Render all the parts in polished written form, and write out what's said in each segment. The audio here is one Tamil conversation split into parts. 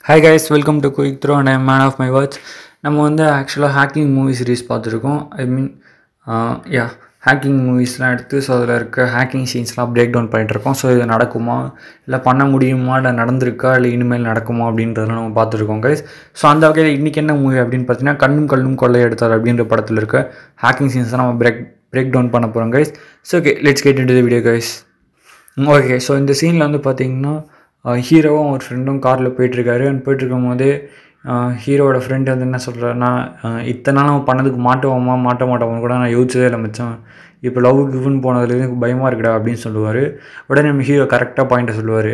Hi guys, welcome to Quick Throw and I'm man of my words. நம்ம வந்து ஆக்சுவலாக ஹேக்கிங் மூவி சீரிஸ் பார்த்துருக்கோம். ஹேக்கிங் மூவிஸ்லாம் எடுத்து ஸோ அதில் இருக்க ஹேக்கிங் சீன்ஸ்லாம் பிரேக் டவுன் பண்ணிகிட்ருக்கோம். ஸோ இது நடக்குமா, இல்லை பண்ண முடியுமா, இல்லை நடந்திருக்கா, இல்லை இனிமேல் நடக்குமா அப்படின்றதெல்லாம் நம்ம பார்த்துருக்கோம் கைஸ். ஸோ அந்த வகையில் இன்றைக்கி என்ன மூவி அப்படின்னு பார்த்தீங்கன்னா, கண்ணும் கொள்ளை எடுத்தார் அப்படின்ற படத்தில் இருக்க ஹேக்கிங் சீன்ஸ் தான் நம்ம பிரேக் டவுன் பண்ண போகிறோம் guys. So okay, let's get into the video guys. Okay, so இந்த சீனில் வந்து பார்த்தீங்கன்னா ஹீரோவும் ஒரு ஃப்ரெண்டும் காரில் போயிட்டுருக்காரு. அண்ட் போயிட்டுருக்கும் போதே ஹீரோவோட ஃப்ரெண்டு வந்து என்ன சொல்கிறாருன்னா, இத்தனை நாள் நம்ம பண்ணதுக்கு மாட்ட மாட்டோம்னு கூட நான் யோசிச்சதே இல்லை மச்சான், இப்போ லவ் கிவ்னு போனதுலேருந்து எனக்கு பயமாக இருக்குடா அப்படின்னு சொல்லுவார். உடனே நம்ம ஹீரோ கரெக்டாக பாயிண்ட்டை சொல்லுவார்.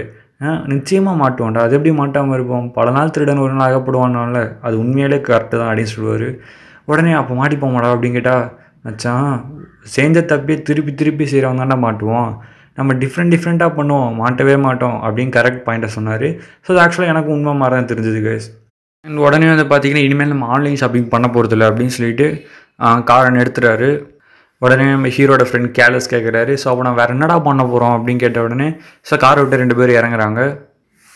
நிச்சயமாக மாட்டுவோம்டா, அது எப்படி மாட்டாமல் இருப்போம், பல நாள் திருடன் ஒரு நாள் அகப்படுவானால அது உண்மையிலே கரெக்டு தான் அப்படின்னு சொல்லுவார். உடனே அப்போ மாட்டிப்போமாடா அப்படின்னு கேட்டால், மச்சான் செஞ்ச தப்பே திருப்பி செய்கிறவங்க தானே மாட்டுவோம், நம்ம டிஃப்ரெண்ட்டாக பண்ணுவோம், மாட்டவே மாட்டோம் அப்படின்னு கரெக்ட் பாயிண்ட்டை சொன்னார். ஸோ அது ஆக்சுவலாக எனக்கு உண்மை மாதிரி தான் தெரிஞ்சது கைஸ். அண்ட் உடனே வந்து பார்த்திங்கன்னா, இனிமேல் நம்ம ஆன்லைன் ஷாப்பிங் பண்ண போகிறதில்ல அப்படின்னு சொல்லிட்டு காரை எடுத்துகிறாரு. உடனே நம்ம ஹீரோட ஃப்ரெண்ட் கேலஸ் கேட்குறாரு. ஸோ அப்போ நான் வேறு என்னடா பண்ண போகிறோம் அப்படின்னு கேட்ட உடனே ஸோ காரை விட்டு 2 பேர் இறங்குறாங்க.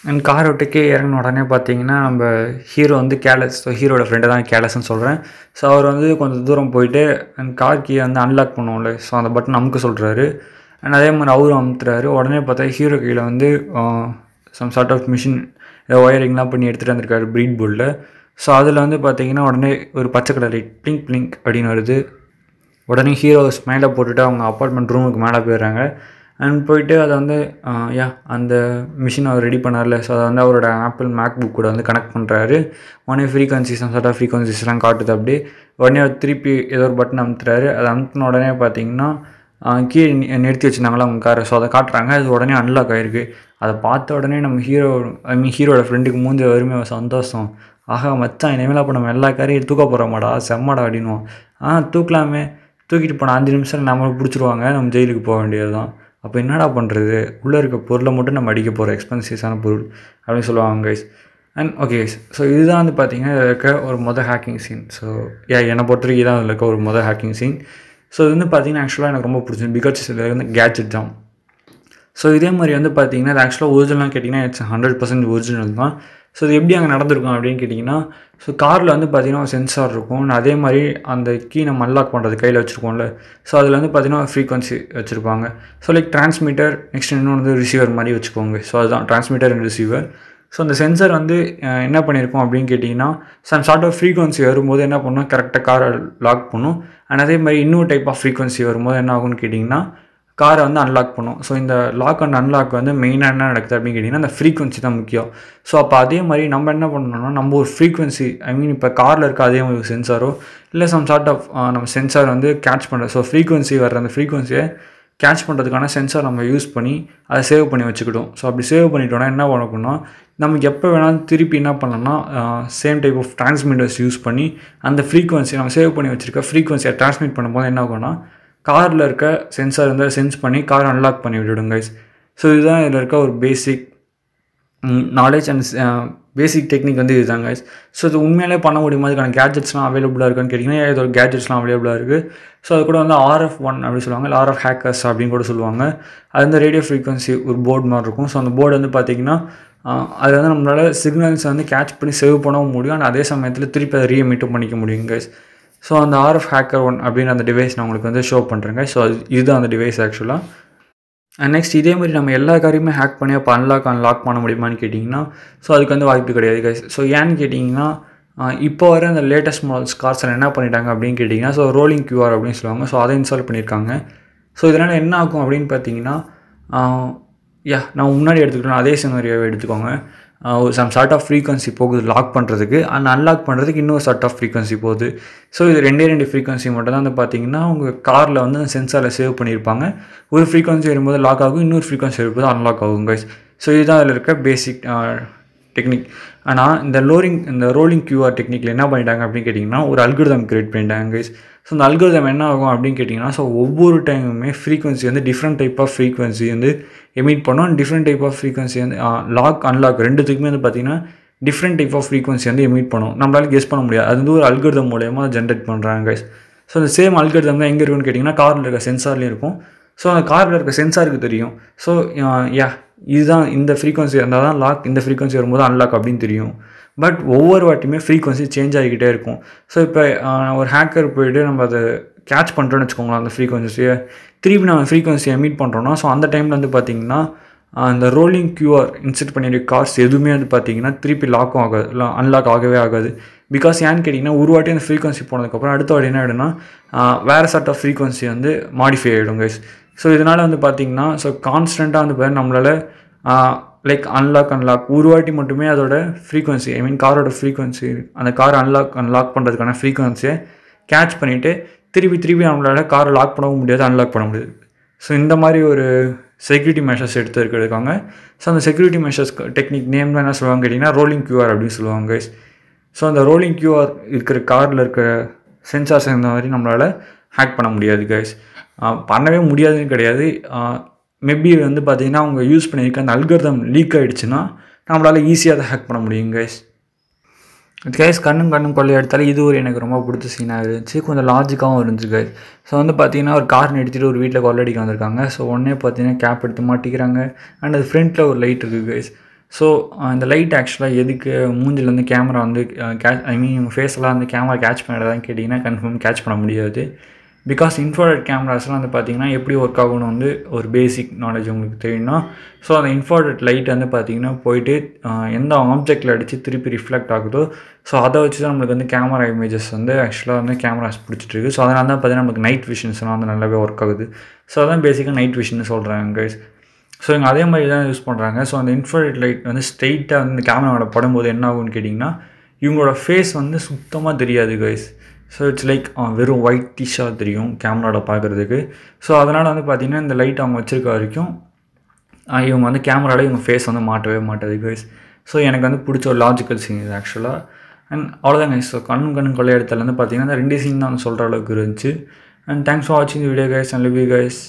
அண்ட் காரை விட்டுக்கே இறங்கின உடனே பார்த்தீங்கன்னா நம்ம ஹீரோ வந்து கேலஸ், ஸோ ஹீரோட ஃப்ரெண்டை தான் கேலஸ்ன்னு சொல்கிறேன். ஸோ அவர் வந்து கொஞ்சம் தூரம் போயிட்டு அண்ட் கார் கீயை வந்து அன்லாக் பண்ணுவோம்ல, ஸோ அந்த பட்டன் நமக்கு சொல்கிறாரு. அண்ட் அதே மாதிரி அவரும் அமுத்துறாரு. உடனே பார்த்தா ஹீரோ கையில் வந்து சம் சார்ட் ஆஃப் மிஷின் ஒயரிங்லாம் பண்ணி எடுத்துகிட்டு வந்திருக்காரு ப்ரீட் போர்டில். ஸோ அதில் வந்து பார்த்தீங்கன்னா உடனே ஒரு பச்சை கலர் லைட் பிளிங்க் அப்படின்னு வருது. உடனே ஹீரோ ஸ்மைலை போட்டுட்டு அவங்க அப்பார்ட்மெண்ட் ரூமுக்கு மேலே போயிடுறாங்க. அண்ட் போயிட்டு அதை வந்து அந்த மிஷின் அவர் ரெடி பண்ணார்ல, ஸோ அதை வந்து அவரோட ஆப்பிள் மேக் புக் கூட வந்து கனெக்ட் பண்ணுறாரு. உடனே ஃப்ரீக்வன்சிஸ் சம் சார்ட் ஆஃப் ஃப்ரீக்வன்சிஸ்லாம் காட்டுது. அப்படியே உடனே அவர் திருப்பி ஏதோ ஒரு பட்டன் அமுத்துறாரு. அதை அமுத்தின உடனே பார்த்தீங்கன்னா கீழே நிறுத்தி வச்சுருந்தாங்களா அவங்க காரை, ஸோ அதை காட்டுறாங்க. அது உடனே அன்லாக் ஆகிருக்கு. அதை பார்த்த உடனே நம்ம ஹீரோட ஃப்ரெண்டுக்கு மூஞ்சி வருமே சந்தோஷம். ஆகா மச்சான், இனிமேல் அப்போ நம்ம எல்லா காரையும் தூக்க போகிறோமாடா, செம்மடா அப்படின்வோம். தூக்கலாமே, தூக்கிட்டு போனால் 5 நிமிஷம் நம்மளை பிடிச்சிருவாங்க, நம்ம ஜெயிலுக்கு போக வேண்டியது தான். அப்போ என்னடா பண்ணுறது, உள்ளே இருக்க பொருளை மட்டும் நம்ம அடிக்க போகிறோம், எக்ஸ்பென்சிவ்ஸான பொருள் அப்படின்னு சொல்லுவாங்க guys. And okay guys, so இதுதான் வந்து பார்த்திங்கன்னா இதில் இருக்க ஒரு ஹேக்கிங் சீன். ஸோ என்னை பொறுத்த வரைக்கும் இதான் இதில் இருக்க ஒரு ஹேக்கிங் சீன். ஸோ இது வந்து பார்த்திங்கன்னா ஆக்சுவலாக எனக்கு ரொம்ப பிடிச்சது, பிகாஸ் இதில் வந்து கேட்ஜெட் தான். ஸோ இதே மாதிரி வந்து பார்த்திங்கன்னா இது ஆக்சுவலாக ஒரிஜினலாக கேட்டிங்கன்னா இட்ஸ் 100% ஒரிஜினல் தான். ஸோ இது எப்படி அங்கே நடந்திருக்கும் அப்படின்னு கேட்டிங்கன்னா, ஸோ காரில் வந்து பார்த்திங்கன்னா ஒரு சென்சார் இருக்கும். அதே மாதிரி அந்த கீ நம்ம அன்லாக் பண்ணுறது கையில் வச்சுருக்கோம்ல, ஸோ அதில் வந்து பார்த்திங்கன்னா ஃப்ரீக்வன்சி வச்சுருப்பாங்க. ஸோ லைக் டிரான்ஸ்மிட்டர், நெக்ஸ்ட் இன்னொன்று வந்து ரிசீவர் மாதிரி வச்சுக்கோங்க. ஸோ அதுதான் டிரான்ஸ்மிட்டர் அண்ட் ரிசீவர். ஸோ அந்த சென்சார் வந்து என்ன பண்ணியிருக்கோம் அப்படின்னு கேட்டிங்கன்னா, சம் சார்ட் ஆஃப் ஃப்ரீக்வன்சி வரும்போது என்ன பண்ணணும், கரெக்டாக காரை லாக் பண்ணும். அண்ட் அதே மாதிரி இன்னொரு டைப் ஆஃப் ஃப்ரீக்வன்சி வரும்போது என்ன ஆகும்னு கேட்டிங்கன்னா, காரை வந்து அன்லாக் பண்ணும். ஸோ இந்த லாக் அண்ட் அன்லாக் வந்து மெயினாக என்ன நடக்குது அப்படின்னு கேட்டிங்கன்னா, அந்த ஃப்ரீக்வன்சி தான் முக்கியம். ஸோ அப்போ அதே மாதிரி நம்ம என்ன பண்ணணும்னா, நம்ம ஒரு ஃப்ரீக்வன்சி இப்போ காரில் இருக்க அதே மாதிரி ஒரு சென்சாரோ இல்லை சம் சார்ட் ஆஃப் நம்ம சென்சார் வந்து கேட்ச் பண்ணுற, ஸோ ஃப்ரீக்வன்சி வர்ற அந்த ஃப்ரீக்வன்சியை கேட்ச் பண்ணுறதுக்கான சென்சார் நம்ம யூஸ் பண்ணி அதை சேவ் பண்ணி வச்சுக்கிட்டோம். ஸோ அப்படி சேவ் பண்ணிட்டோன்னா என்ன பண்ணணும்னா, நமக்கு எப்போ வேணாலும் திருப்பி என்ன பண்ணலாம்னா same type of transmitters use பண்ணி அந்த ஃப்ரீக்வன்சி நம்ம சேவ் பண்ணி வச்சுருக்க ஃப்ரீக்வன்சியை டிரான்ஸ்மிட் பண்ணும்போது என்ன ஆகும்னா, காரில் இருக்க சென்சார் வந்து சென்ஸ் பண்ணி காரை அன்லாக் பண்ணி விட்டுடும் கைஸ். ஸோ இதுதான் இதில் இருக்க ஒரு basic knowledge and basic technique வந்து இதுதான் கைஸ். ஸோ இது உண்மையிலே பண்ண முடியுமா, அதுக்கான கேட்ஜெட்ஸ்லாம் அவைலபிளாக இருக்குன்னு கேட்டிங்கன்னா இதோட கேட்ஜெட்ஸ்லாம் அவைலபிளாக இருக்குது. ஸோ அது கூட வந்து RF1 அப்படின்னு சொல்லுவாங்க, இல்லை RF ஹேக்கர்ஸ் அப்படின்னு கூட சொல்லுவாங்க. அது வந்து ரேடியோ ஃப்ரீக்வன்சி ஒரு போர்டு மாதிரி இருக்கும். ஸோ அந்த போர்டு வந்து பார்த்திங்கன்னா அது வந்து நம்மளால் சிக்னல்ஸை வந்து கேட்ச் பண்ணி சேவ் பண்ணவும் முடியும். ஆனால் அதே சமயத்தில் திருப்பி அதை ரீஎமிட்டும் பண்ணிக்க முடியும் கைஸ். ஸோ அந்த RF ஹேக்கர் 1 அப்படின்னு அந்த டிவைஸ் நான் உங்களுக்கு வந்து ஷோ பண்ணுறேங்க. ஸோ இதுதான் அந்த டிவைஸ் ஆக்சுவலாக. அண்ட் நெக்ஸ்ட் இதே மாதிரி நம்ம எல்லா காரையுமே ஹேக் பண்ணி அப்போ அன்லாக் பண்ண முடியுமான்னு கேட்டிங்கன்னா, ஸோ அதுக்கு வந்து வாய்ப்பு கிடையாது கைஸ். ஸோ ஏன்னு கேட்டிங்கன்னா, இப்போ வர அந்த லேட்டஸ்ட் மாடல்ஸ் கார்ஸில் என்ன பண்ணிட்டாங்க அப்படின்னு கேட்டிங்கன்னா, ஸோ ரோலிங் QR அப்படின்னு சொல்லுவாங்க. ஸோ அதை இன்ஸ்டால் பண்ணியிருக்காங்க. ஸோ இதனால் என்ன ஆகும் அப்படின்னு பார்த்தீங்கன்னா, நம்ம முன்னாடி எடுத்துக்கிட்டோம் அதே சினாரியோவை எடுத்துக்கோங்க. ஒரு சம் சார்ட் ஆஃப் ஃப்ரீக்வன்சி போகுது லாக் பண்ணுறதுக்கு, அண்ட் அன்லாக் பண்ணுறதுக்கு இன்னொரு சார்ட் ஆஃப் ஃப்ரீக்வன்சி போகுது. ஸோ இது 2 ஃப்ரீக்வன்சி மட்டும் தான் வந்து பார்த்திங்கன்னா உங்கள் காரில் வந்து அந்த சென்சாரில் சேவ் பண்ணியிருப்பாங்க. ஒரு ஃப்ரீக்வன்சி வரும்போது லாக் ஆகும், இன்னொரு ஃப்ரீக்வன்சி வரும்போது அன்லாக் ஆகும் கைஸ். ஸோ இதுதான் அதில் இருக்க பேசிக் டெக்னிக். ஆனால் இந்த ரோலிங் QR டெக்னிக்கில் என்ன பண்ணிட்டாங்க அப்படின்னு கேட்டிங்கன்னா, ஒரு அல்காரிதம் கிரியேட் பண்ணிட்டாங்க கைஸ். ஸோ அந்த அல்காரிதம் என்ன ஆகும் அப்படின்னு கேட்டிங்கன்னா, ஸோ ஒவ்வொரு டைமுமே ஃப்ரீக்வன்சி வந்து டிஃப்ரெண்ட் டைப் ஆஃப் ஃப்ரீக்வன்சி வந்து எமிட் பண்ணோம். டிஃப்ரெண்ட் டைப் ஆஃப் ஃப்ரீக்வன்சி வந்து லாக் அன்லாக் ரெண்டுத்துக்குமே வந்து பார்த்திங்கன்னா டிஃப்ரெண்ட் டைப் ஆஃப் ஃப்ரீக்வன்சி வந்து எமிட் பண்ணும். நம்மளால கெஸ் பண்ண முடியாது. அது வந்து ஒரு அல்காரிதம் மூலயமா ஜென்ரேட் பண்ணுறாங்க கைஸ். ஸோ அந்த சேம் அல்காரிதம் தான் எங்கே இருக்குன்னு கேட்டிங்கன்னா காரில் இருக்க சென்சார்லேயும் இருக்கும். ஸோ அந்த காரில் இருக்க சென்சாருக்கு தெரியும். ஸோ இதுதான் இந்த ஃப்ரீக்வன்சி இருந்தால் தான் லாக், இந்த ஃப்ரீக்வன்சி வரும்போது அன்லாக் அப்படின்னு தெரியும். பட் ஒவ்வொரு வாட்டியுமே ஃப்ரீக்வன்சி சேஞ்ச் ஆகிக்கிட்டே இருக்கும். ஸோ இப்போ ஒரு ஹேக்கர் போய்ட்டு நம்ம அதை கேட்ச் பண்ணுறோன்னு வச்சுக்கோங்களேன், அந்த ஃப்ரீக்வன்சியை திருப்பி நம்ம ஃப்ரீக்வன்சியை மீட் பண்ணுறோன்னா, ஸோ அந்த டைமில் வந்து பார்த்திங்கன்னா அந்த ரோலிங் QR இன்செர்ட் பண்ணியிருக்க கார்ஸ் எதுவுமே வந்து பார்த்திங்கன்னா திருப்பி லாக்கும் ஆகாது, இல்லை அன்லாக் ஆகவே ஆகாது. பிகாஸ் ஏன்னு கேட்டிங்கன்னா ஒரு வாட்டி அந்த ஃப்ரீக்வன்சி போனதுக்கப்புறம் அடுத்த வாட்டி என்ன ஆகிடும்னா வேறு சார்ட் ஆஃப் ஃப்ரீக்வன்சி வந்து மாடிஃபை ஆகிடும் கைஸ். ஸோ இதனால் வந்து பார்த்திங்கன்னா ஸோ கான்ஸ்டண்ட்டாக வந்து பார்த்தீங்கன்னா நம்மளால் லைக் அன்லாக் ஒரு வாட்டி மட்டுமே அதோட ஃப்ரீக்வன்சி, ஐ மீன் காரோட ஃப்ரீக்வன்சி, அந்த கார் அன்லாக் பண்ணுறதுக்கான ஃப்ரீக்வன்சியை கேட்ச் பண்ணிவிட்டு திருப்பி நம்மளால் காரை லாக் பண்ணவும் முடியாது, அன்லாக் பண்ண முடியாது. ஸோ இந்த மாதிரி ஒரு செக்யூரிட்டி மெஷர்ஸ் எடுத்துருக்காங்க. ஸோ அந்த செக்யூரிட்டி மெஷர்ஸ் டெக்னிக் நேம் என்ன சொல்லுவாங்க கேட்டிங்கன்னா ரோலிங் QR அப்படின்னு சொல்லுவாங்க கைஸ். ஸோ அந்த ரோலிங் QR இருக்கிற காரில் இருக்கிற சென்சார்ஸ் இந்த மாதிரி நம்மளால் ஹேக் பண்ண முடியாது கைஸ். பண்ணவே முடியாதுன்னு கிடையாது. மேபி வந்து பார்த்திங்கன்னா அவங்க யூஸ் பண்ணியிருக்க அந்த அல்காரிதம் லீக் ஆகிடுச்சுன்னா நம்மளால் ஈஸியாக அதை ஹேக் பண்ண முடியும் கைஸ். கைஸ் கண்ணும் கொள்ளை எடுத்தாலும் இது ஒரு எனக்கு ரொம்ப பிடிச்ச சீனாக இருந்துச்சு, கொஞ்சம் லாஜிக்காகவும் இருந்துச்சு கைஸ். ஸோ வந்து பார்த்திங்கன்னா ஒரு கார் நிறுத்திட்டு ஒரு வீட்டில் கொள்ளடிக்க வந்திருக்காங்க. ஸோ உடனே பார்த்திங்கன்னா கேப் எடுத்து மாட்டிக்கிறாங்க. அண்ட் அது ஃப்ரண்ட்டில் ஒரு லைட் இருக்குது கைஸ். ஸோ அந்த லைட் ஆக்சுவலாக எதுக்கு மூஞ்சிலேருந்து கேமரா வந்து ஐ மீன் உங்கள் ஃபேஸ்லாம் வந்து கேமரா கேட்ச் பண்ணிடாதான்னு கேட்டிங்கன்னா கன்ஃபார்ம் கேட்ச் பண்ண முடியாது. பிகாஸ் இன்ஃப்ராரெட் கேமராஸ்லாம் வந்து பார்த்திங்கன்னா எப்படி ஒர்க் ஆகும்னு வந்து ஒரு பேசிக் நாலேஜ் உங்களுக்கு தெரியும்னா, ஸோ அந்த இன்ஃப்ராரெட் லைட் வந்து பார்த்திங்கன்னா போயிட்டு எந்த ஆப்ஜெக்டில் அடித்து திருப்பி ரிஃப்ளெக்ட் ஆகுதோ ஸோ அதை வச்சு தான் நம்மளுக்கு வந்து கேமரா இமேஜஸ் வந்து ஆக்சுவலாக வந்து கேமராஸ் பிடிச்சிட்ருக்கு. ஸோ அதனால தான் பார்த்திங்கன்னா நமக்கு நைட் விஷன்ஸ்லாம் வந்து நல்லாவே ஒர்க் ஆகுது. ஸோ அதான் பேசிக்காக நைட் விஷன் சொல்கிறாங்க கைஸ். ஸோ இங்கே அதே மாதிரி தான் யூஸ் பண்ணுறாங்க. ஸோ அந்த இன்ஃப்ராரெட் லைட் வந்து ஸ்ட்ரெயிட்டாக வந்து கேமராவோட படும்போது என்ன ஆகும்னு கேட்டிங்கன்னா இவங்களோட ஃபேஸ் வந்து சுத்தமாக தெரியாது கைஸ். ஸோ இட்ஸ் லைக் வெறும் ஒயிட் டிஷ்ஷாக தெரியும் கேமராவோட பார்க்குறதுக்கு. ஸோ அதனால் வந்து பார்த்திங்கன்னா இந்த லைட் அவங்க வச்சுருக்க வரைக்கும் இவங்க வந்து கேமராவில் இவங்க ஃபேஸ் வந்து மாட்டவே மாட்டாது கைஸ். ஸோ எனக்கு வந்து பிடிச்ச ஒரு லாஜிக்கல் சீன் இது ஆக்சுவலாக. அண்ட் அவ்வளோதான் கைஸ். ஸோ கண்ணும் கொள்ளை இடத்துல வந்து பார்த்திங்கன்னா இந்த 2 சீன் தான் சொல்கிற அளவுக்கு இருந்துச்சு. அண்ட் தேங்க்ஸ் ஃபார் வாட்சிங் the video guys and love you guys.